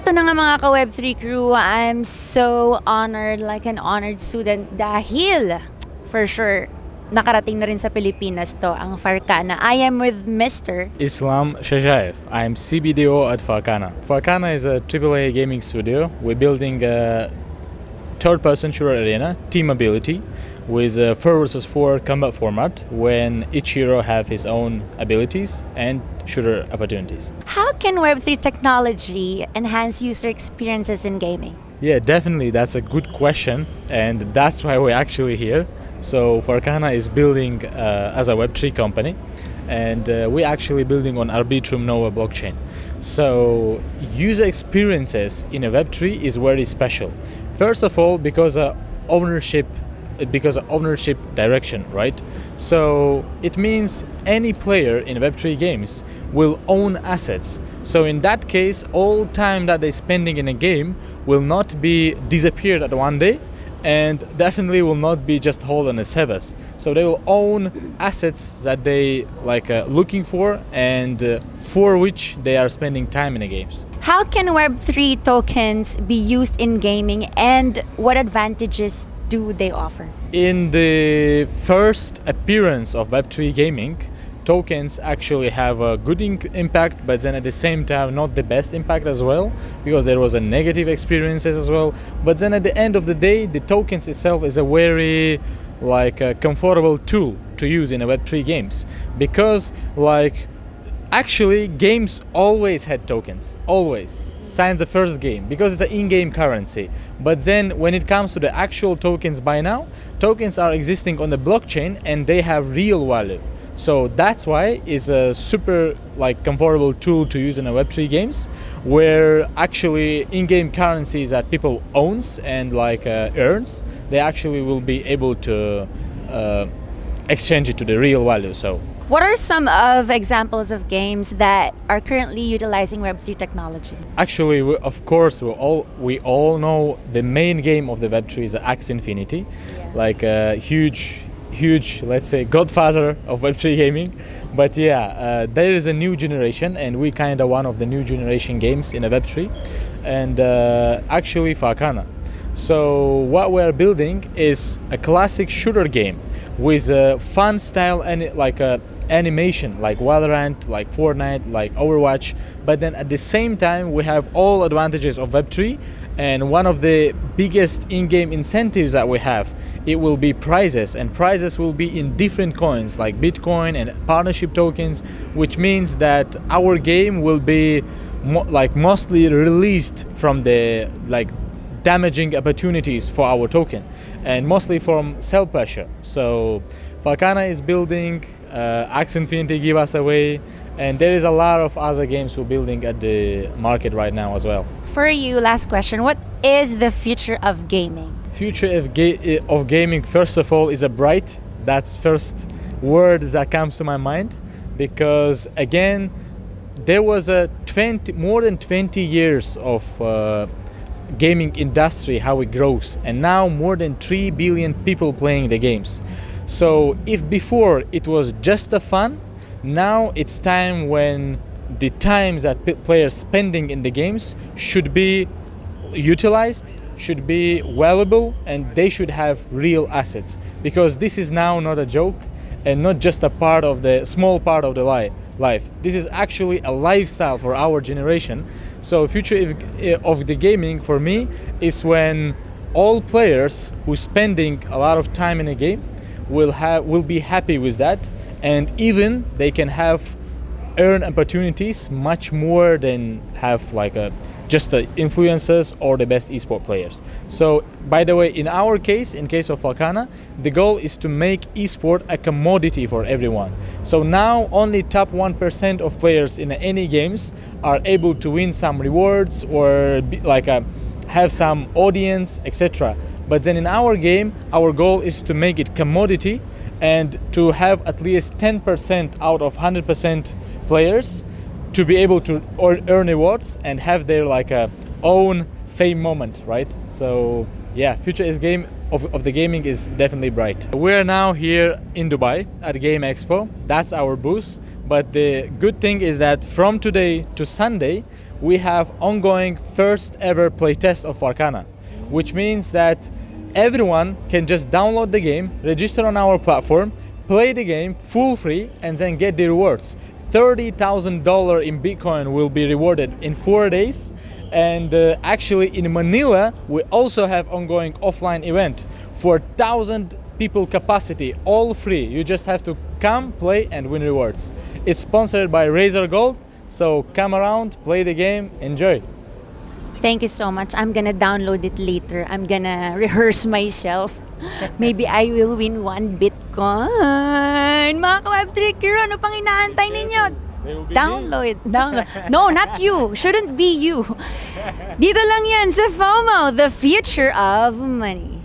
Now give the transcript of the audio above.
Eto na nga mga ka-Web3 crew, I'm so honored, like an honored student dahil for sure nakarating na rin sa Pilipinas to ang Farcana. I am with Mr. Islam Shazhaev. I'm CBDO at Farcana. Farcana is a AAA gaming studio. We're building a third-person shooter arena, team ability, with a 4 vs 4 combat format when each hero have his own abilities and shooter opportunities. How can Web3 technology enhance user experiences in gaming? Yeah, definitely. That's a good question, and that's why we're actually here. So Farcana is building as a Web3 company, and we're actually building on Arbitrum Nova blockchain. So user experiences in a Web3 is very special. First of all, because of ownership direction, right? So it means any player in Web3 games will own assets. So in that case, all time that they're spending in a game will not be disappeared at one day, and definitely will not be just hold on a servers. So they will own assets that they looking for and for which they are spending time in the games. How can Web3 tokens be used in gaming, and what advantages do they offer? In the first appearance of Web3 gaming, tokens actually have a good impact, but then at the same time not the best impact as well, because there was a negative experiences as well. But then at the end of the day, the tokens itself is a very comfortable tool to use in a Web3 games, because actually games always had tokens, always since the first game, because it's an in-game currency. But then when it comes to the actual tokens, by now tokens are existing on the blockchain and they have real value. So that's why it's a super comfortable tool to use in a Web3 games, where actually in-game currencies that people owns and earns, they actually will be able to exchange it to the real value. So what are some of examples of games that are currently utilizing Web3 technology? Actually, we all know the main game of the Web3 is Axie Infinity, a huge, let's say, godfather of Web3 gaming. But yeah, there is a new generation, and we kind of one of the new generation games in a Web3, and actually Farcana. So what we're building is a classic shooter game with a fun style and animation like Valorant, like Fortnite, like Overwatch, but then at the same time we have all advantages of Web3, and one of the biggest in-game incentives that we have, it will be prizes, and prizes will be in different coins like Bitcoin and partnership tokens, which means that our game will be mostly released from the damaging opportunities for our token, and mostly from sell pressure. So Farcana is building, Axie Infinity give us away, and there is a lot of other games we're building at the market right now as well. For you, last question, what is the future of gaming? Future of gaming, first of all, is a bright. That's first word that comes to my mind, because again, there was more than 20 years of gaming industry, how it grows, and now more than 3 billion people playing the games. So if before it was just a fun, now it's time when the times that players spending in the games should be utilized, should be valuable, and they should have real assets, because this is now not a joke and not just a small part of the life. This is actually a lifestyle for our generation. So future of the gaming for me is when all players who spending a lot of time in a game will be happy with that, and even they can earn opportunities much more than have just the influencers or the best esport players. So by the way, in our case, in case of Farcana, the goal is to make esport a commodity for everyone. So now only top 1% of players in any games are able to win some rewards or have some audience, etc. But then in our game, our goal is to make it commodity and to have at least 10% out of 100% players to be able to earn rewards and have their own fame moment, right? So yeah, future is game of the gaming is definitely bright. We're now here in Dubai at Game Expo. That's our booth. But the good thing is that from today to Sunday, we have ongoing first ever playtest of Farcana, which means that everyone can just download the game, register on our platform, play the game full free, and then get the rewards. $30,000 in Bitcoin will be rewarded in 4 days. And actually in Manila, we also have ongoing offline event for 1,000 people capacity, all free. You just have to come, play, and win rewards. It's sponsored by Razer Gold, so come around, play the game, enjoy. Thank you so much. I'm gonna download it later. I'm gonna rehearse myself. Maybe I will win 1 Bitcoin. Mga ka-Web3 crew, ano pang inaantay ninyo? Download. No, not you. Shouldn't be you. Dito lang yan sa FOMO, the future of money.